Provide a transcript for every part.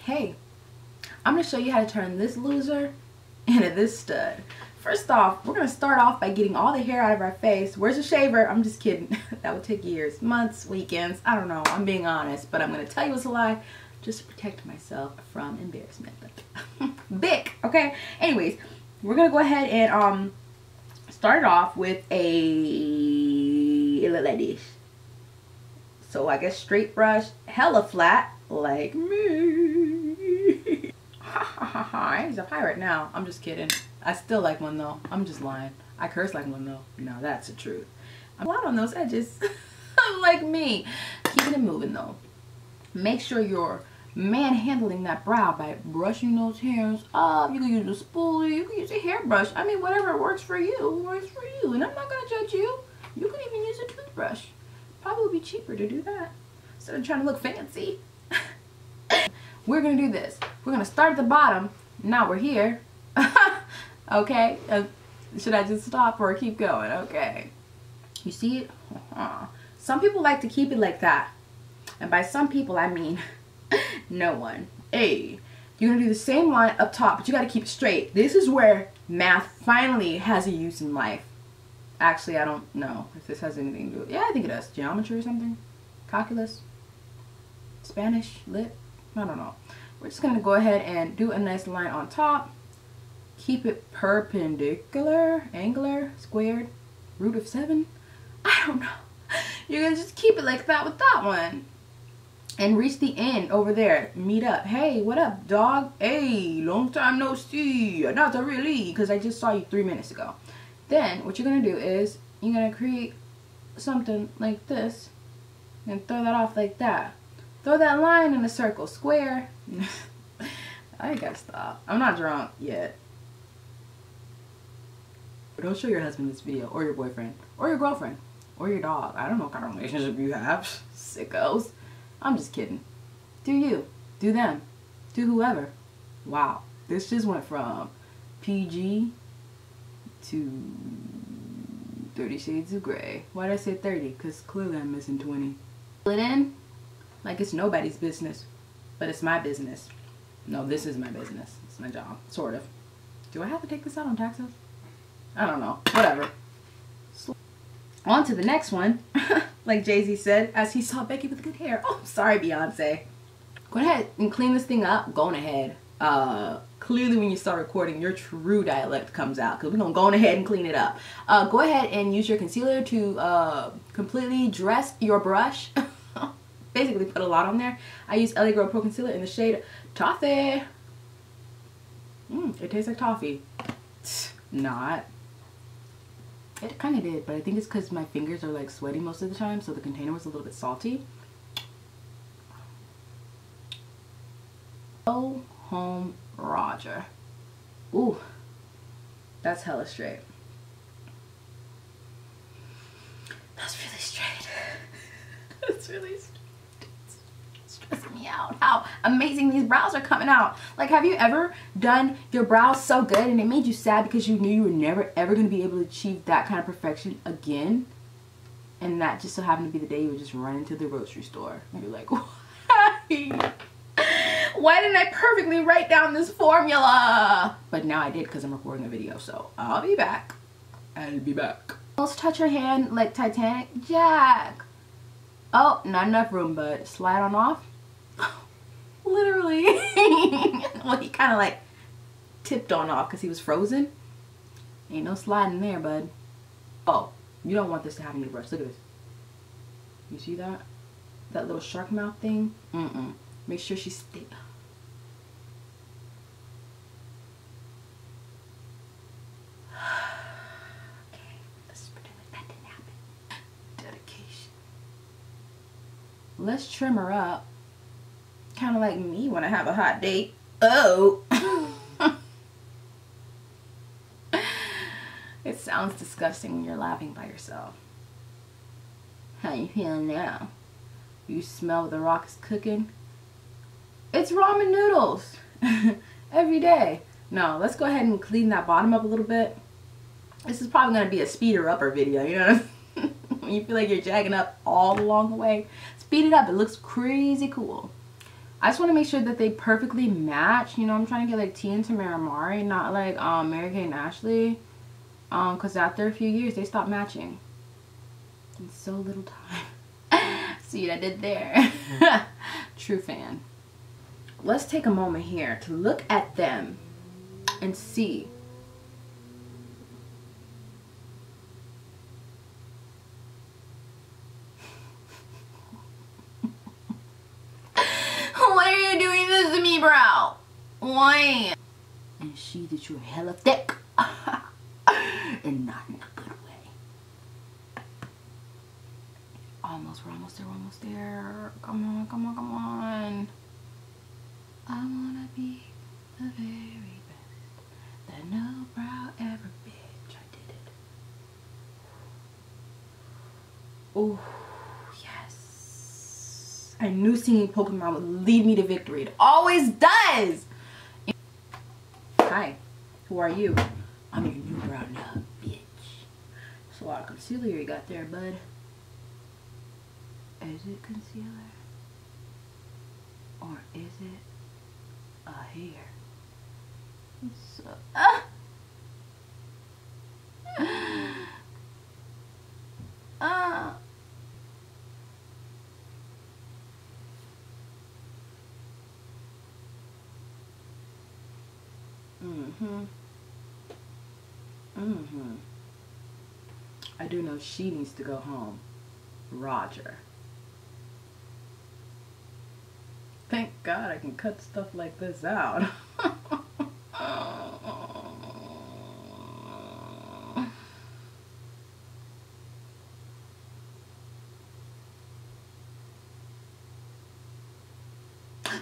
Hey, I'm going to show you how to turn this loser into this stud. First off, we're going to start off by getting all the hair out of our face. Where's the shaver? I'm just kidding. That would take years, months, weekends. I don't know. I'm being honest, but I'm going to tell you it's a lie just to protect myself from embarrassment. Big, okay? Anyways, we're going to go ahead and start it off with a look like this. So I guess straight brush, hella flat, like me. He's a pirate now. I'm just kidding. I still like one though. I'm just lying. I curse like one though. No, that's the truth. I'm a lot on those edges. Like me. Keeping it moving though. Make sure you're manhandling that brow by brushing those hairs up. You can use a spoolie. You can use a hairbrush. I mean, whatever works for you works for you. And I'm not going to judge you. You can even use a toothbrush. Probably would be cheaper to do that instead of trying to look fancy. We're going to do this. We're going to start at the bottom. Now we're here. Okay. Should I just stop or keep going? Okay. You see it? Some people like to keep it like that. And by some people, I mean no one. Hey, you're going to do the same line up top, but you got to keep it straight. This is where math finally has a use in life. Actually, I don't know if this has anything to do with it. Yeah, I think it does. Geometry or something? Calculus? Spanish? Lit? I don't know. We're just going to go ahead and do a nice line on top. Keep it perpendicular, angular, squared, root of 7. I don't know. You're going to just keep it like that with that one. And reach the end over there. Meet up. Hey, what up, dog? Hey, long time no see. Not really, because I just saw you 3 minutes ago. Then, what you're going to do is, you're going to create something like this. And throw that off like that. Throw that line in a circle. Square. I gotta stop. I'm not drunk yet. Don't show your husband this video. Or your boyfriend. Or your girlfriend. Or your dog. I don't know what kind of relationship you have. Sickos. I'm just kidding. Do you. Do them. Do whoever. Wow. This just went from PG to 30 Shades of Grey. Why did I say 30? Because clearly I'm missing 20. Fill it in like it's nobody's business. But it's my business. No, this is my business. It's my job. Sort of. Do I have to take this out on taxes? I don't know. Whatever. On to the next one. Like Jay-Z said, as he saw Becky with good hair. Oh, sorry, Beyonce. Go ahead and clean this thing up. Going ahead. Clearly when you start recording, your true dialect comes out. Because we're going to go ahead and clean it up. Go ahead and use your concealer to completely dress your brush. Basically put a lot on there. I use LA Girl Pro Concealer in the shade Toffee. It tastes like toffee. Not. It kind of did, but I think it's because my fingers are like sweaty most of the time, so the container was a little bit salty. Oh, home Roger. Ooh, that's hella straight. That's really straight. That's really straight. It's stressing me out how amazing these brows are coming out. Like, have you ever done your brows so good and it made you sad because you knew you were never ever going to be able to achieve that kind of perfection again? And that just so happened to be the day you would just run into the grocery store. And you're like, why? Why didn't I perfectly write down this formula? But now I did because I'm recording a video, so I'll be back. I'll be back. Let's touch your hand like Titanic. Jack. Oh, not enough room, but slide on off. Literally. Well, he kind of like tipped on off because he was frozen. Ain't no sliding there, bud. Oh, you don't want this to happen to your brush. Look at this. You see that? That little shark mouth thing? Make sure she stays. Okay, let's pretend like that didn't happen. Dedication. Let's trim her up. Kind of like me when I have a hot date. Oh. It sounds disgusting when you're laughing by yourself. How you feeling now? You smell what the rock is cooking? It's ramen noodles. Every day. No, let's go ahead and clean that bottom up a little bit. This is probably going to be a speeder upper video, you know? When you feel like you're jagging up all along the way. Speed it up. It looks crazy cool. I just want to make sure that they perfectly match. You know, I'm trying to get like T and Tamara Mari, not like Mary-Kate and Ashley. Because after a few years, they stopped matching. In so little time. See what I did there? True fan. Let's take a moment here to look at them and see. Why are you doing this to me, bro? Why? And she that you're hella thick. And not in a good way. Almost, we're almost there, we're almost there. Come on, come on, come on. I wanna be the very best that no brow ever bitch. I did it. Oh, yes. I knew singing Pokemon would lead me to victory. It always does. Hi, who are you? I'm your new brow nub, bitch. That's a lot of concealer you got there, bud. Is it concealer? Or is it a hair? So, I do know she needs to go home. Roger. Thank God I can cut stuff like this out.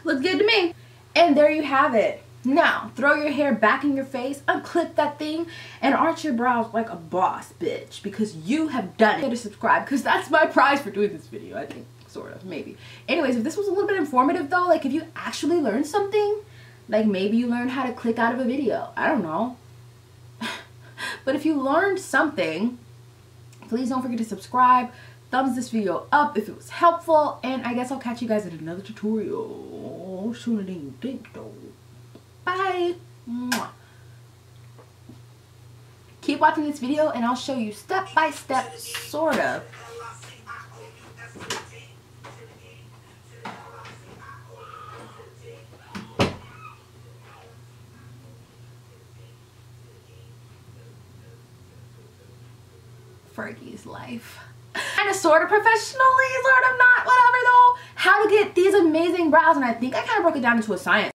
Looks good to me. And there you have it. Now, throw your hair back in your face, unclip that thing, and arch your brows like a boss, bitch. Because you have done it. To subscribe, because that's my prize for doing this video, I think. Sort of, maybe. Anyways, if this was a little bit informative though, like if you actually learned something, like maybe you learned how to click out of a video. I don't know. But if you learned something, please don't forget to subscribe. Thumbs this video up if it was helpful. And I guess I'll catch you guys in another tutorial sooner than you think though. Bye. Mwah. Keep watching this video and I'll show you step by step, sort of. Fergie's life. Kind of sort of professionally, sort of not, whatever though. How to get these amazing brows, and I think I kind of broke it down into a science.